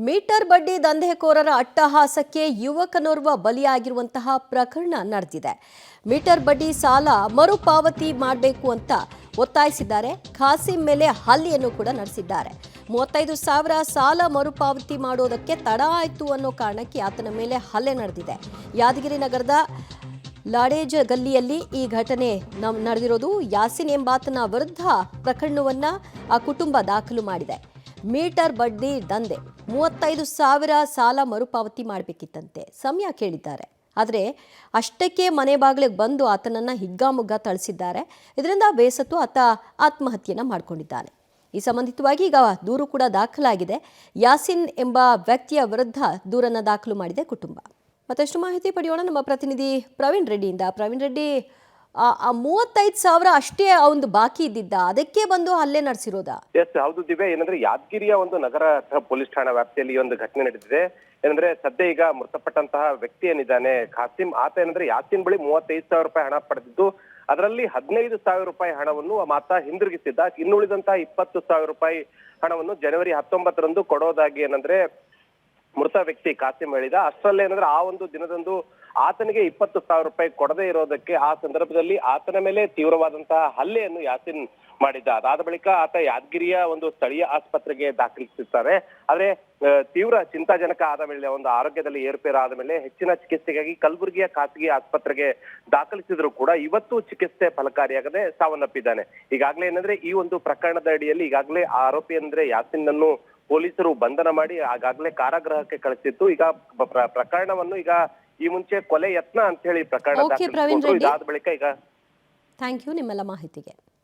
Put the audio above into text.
Metre ಬಡ್ಡಿ ದಂಧೆಕೋರರ ಅಟ್ಟಹಾಸಕ್ಕೆ ಯುವಕನೋರ್ವ ಬಲಿಯಾಗಿರುವಂತಹ ಪ್ರಕರಣ ನಡೆದಿದೆ. ಮೀಟರ್ ಬಡ್ಡಿ ಸಾಲ ಮರುಪಾವತಿ ಮಾಡಬೇಕು ಅಂತ ಒತ್ತಾಯಿಸಿದ್ದಾರೆ. ಖಾಸಿಂ ಮೇಲೆ ಹಲ್ಲೆಯನ್ನು ಕೂಡ ನಡೆಸಿದ್ದಾರೆ. 35,000 ಸಾಲ ಮರುಪಾವತಿ ಮಾಡೋದಕ್ಕೆ ತಡ ಆಯಿತು ಅನ್ನೋ ಕಾರಣಕ್ಕೆ ಆತನ ಮೇಲೆ ಹಲ್ಲೆ ನಡೆದಿದೆ. ಯಾದಗಿರಿ ನಗರದ ಲಾಡೇಜ್ ಗಲ್ಲಿಯಲ್ಲಿ ಈ ಘಟನೆ ನಡೆದಿರೋದು. ಯಾಸಿನ್ ಎಂಬಾತನ ವಿರುದ್ಧ ಪ್ರಕರಣವನ್ನ ಆ ಕುಟುಂಬ ದಾಖಲು ಮಾಡಿದೆ. ಮೀಟರ್ ಬಡ್ಡಿ ದಂಧೆ 35,000 ಸಾಲ ಮರುಪಾವತಿ ಮಾಡಬೇಕಿತ್ತಂತೆ. ಸಮಯ ಕೇಳಿದ್ದಾರೆ. ಆದರೆ ಅಷ್ಟಕ್ಕೆ ಮನೆ ಬಾಗಿಲಿಗೆ ಬಂದು ಆತನನ್ನು ಹಿಗ್ಗಾಮುಗ್ಗಾ ಥಳಿಸಿದ್ದಾರೆ. ಇದರಿಂದ ಬೇಸತ್ತು ಆತ ಆತ್ಮಹತ್ಯೆಯನ್ನು ಮಾಡಿಕೊಂಡಿದ್ದಾನೆ. ಈ ಸಂಬಂಧಿತವಾಗಿ ಈಗ ದೂರು ಕೂಡ ದಾಖಲಾಗಿದೆ. ಯಾಸಿನ್ ಎಂಬ ವ್ಯಕ್ತಿಯ ವಿರುದ್ಧ ದೂರನ್ನು ದಾಖಲು ಮಾಡಿದೆ ಕುಟುಂಬ. ಮತ್ತಷ್ಟು ಮಾಹಿತಿ ಪಡೆಯೋಣ ನಮ್ಮ ಪ್ರತಿನಿಧಿ ಪ್ರವೀಣ್ ರೆಡ್ಡಿಯಿಂದ. ಪ್ರವೀಣ್ ರೆಡ್ಡಿ, 35,000 ಅಷ್ಟೇ ಒಂದು ಬಾಕಿ ಇದ್ದಿದ್ದ, ಅದಕ್ಕೆ ಬಂದು ಹಲ್ಲೆ ನಡೆಸಿರೋದಾ? ಎಸ್, ಹೌದು ದಿವ್ಯ. ಏನಂದ್ರೆ ಯಾದಗಿರಿಯ ಒಂದು ನಗರ ಪೊಲೀಸ್ ಠಾಣಾ ವ್ಯಾಪ್ತಿಯಲ್ಲಿ ಈ ಒಂದು ಘಟನೆ ನಡೆದಿದೆ. ಏನಂದ್ರೆ ಸದ್ಯ ಈಗ ಮೃತಪಟ್ಟಂತಹ ವ್ಯಕ್ತಿ ಏನಿದ್ದಾನೆ ಖಾಸಿಂ, ಆತ ಏನಂದ್ರೆ ಯಾಸಿನ್ ಬಳಿ 35,000 ರೂಪಾಯಿ ಹಣ ಪಡೆದಿದ್ದು, ಅದರಲ್ಲಿ 15,000 ರೂಪಾಯಿ ಹಣವನ್ನು ಆತ ಹಿಂದಿರುಗಿಸಿದ್ದ. ಇನ್ನುಳಿದಂತಹ 20,000 ರೂಪಾಯಿ ಹಣವನ್ನು ಜನವರಿ 19ರಂದು ಕೊಡೋದಾಗಿ ಏನಂದ್ರೆ ಮೃತ ವ್ಯಕ್ತಿ ಖಾಸಿಂ ಹೇಳಿದ. ಅಷ್ಟರಲ್ಲೇ ಏನಂದ್ರೆ ಆ ಒಂದು ದಿನದಂದು ಆತನಿಗೆ 20,000 ರೂಪಾಯಿ ಕೊಡದೇ ಇರೋದಕ್ಕೆ ಆ ಸಂದರ್ಭದಲ್ಲಿ ಆತನ ಮೇಲೆ ತೀವ್ರವಾದಂತಹ ಹಲ್ಲೆಯನ್ನು ಯಾಸಿನ್ ಮಾಡಿದ್ದ. ಅದಾದ ಬಳಿಕ ಆತ ಯಾದಗಿರಿಯ ಒಂದು ಸ್ಥಳೀಯ ಆಸ್ಪತ್ರೆಗೆ ದಾಖಲಿಸಿರ್ತಾರೆ. ಆದ್ರೆ ತೀವ್ರ ಚಿಂತಾಜನಕ ಆದ ಮೇಲೆ, ಒಂದು ಆರೋಗ್ಯದಲ್ಲಿ ಏರುಪೇರು ಆದ ಮೇಲೆ ಹೆಚ್ಚಿನ ಚಿಕಿತ್ಸೆಗಾಗಿ ಕಲಬುರಗಿಯ ಖಾಸಗಿ ಆಸ್ಪತ್ರೆಗೆ ದಾಖಲಿಸಿದ್ರು ಕೂಡ ಇವತ್ತು ಚಿಕಿತ್ಸೆ ಫಲಕಾರಿಯಾಗದೆ ಸಾವನ್ನಪ್ಪಿದ್ದಾನೆ. ಈಗಾಗಲೇ ಏನಂದ್ರೆ ಈ ಒಂದು ಪ್ರಕರಣದ ಅಡಿಯಲ್ಲಿ ಈಗಾಗಲೇ ಆರೋಪಿ ಅಂದ್ರೆ ಯಾಸಿನ್ ಅನ್ನು ಪೊಲೀಸರು ಬಂಧನ ಮಾಡಿ ಆಗಾಗಲೇ ಕಾರಾಗೃಹಕ್ಕೆ ಕಳಿಸಿತ್ತು. ಈಗ ಪ್ರಕರಣವನ್ನು ಈಗ ಈ ಮುಂಚೆ ಕೊಲೆ ಯತ್ನ ಅಂತ ಹೇಳಿ ಪ್ರಕರಣ ದಾಖಲಿಸಿದ್ರು. ಇದಾದ ಬಳಿಕ ಈಗ ಥ್ಯಾಂಕ್ ಯು ನಿಮ್ಮೆಲ್ಲ ಮಾಹಿತಿಗೆ.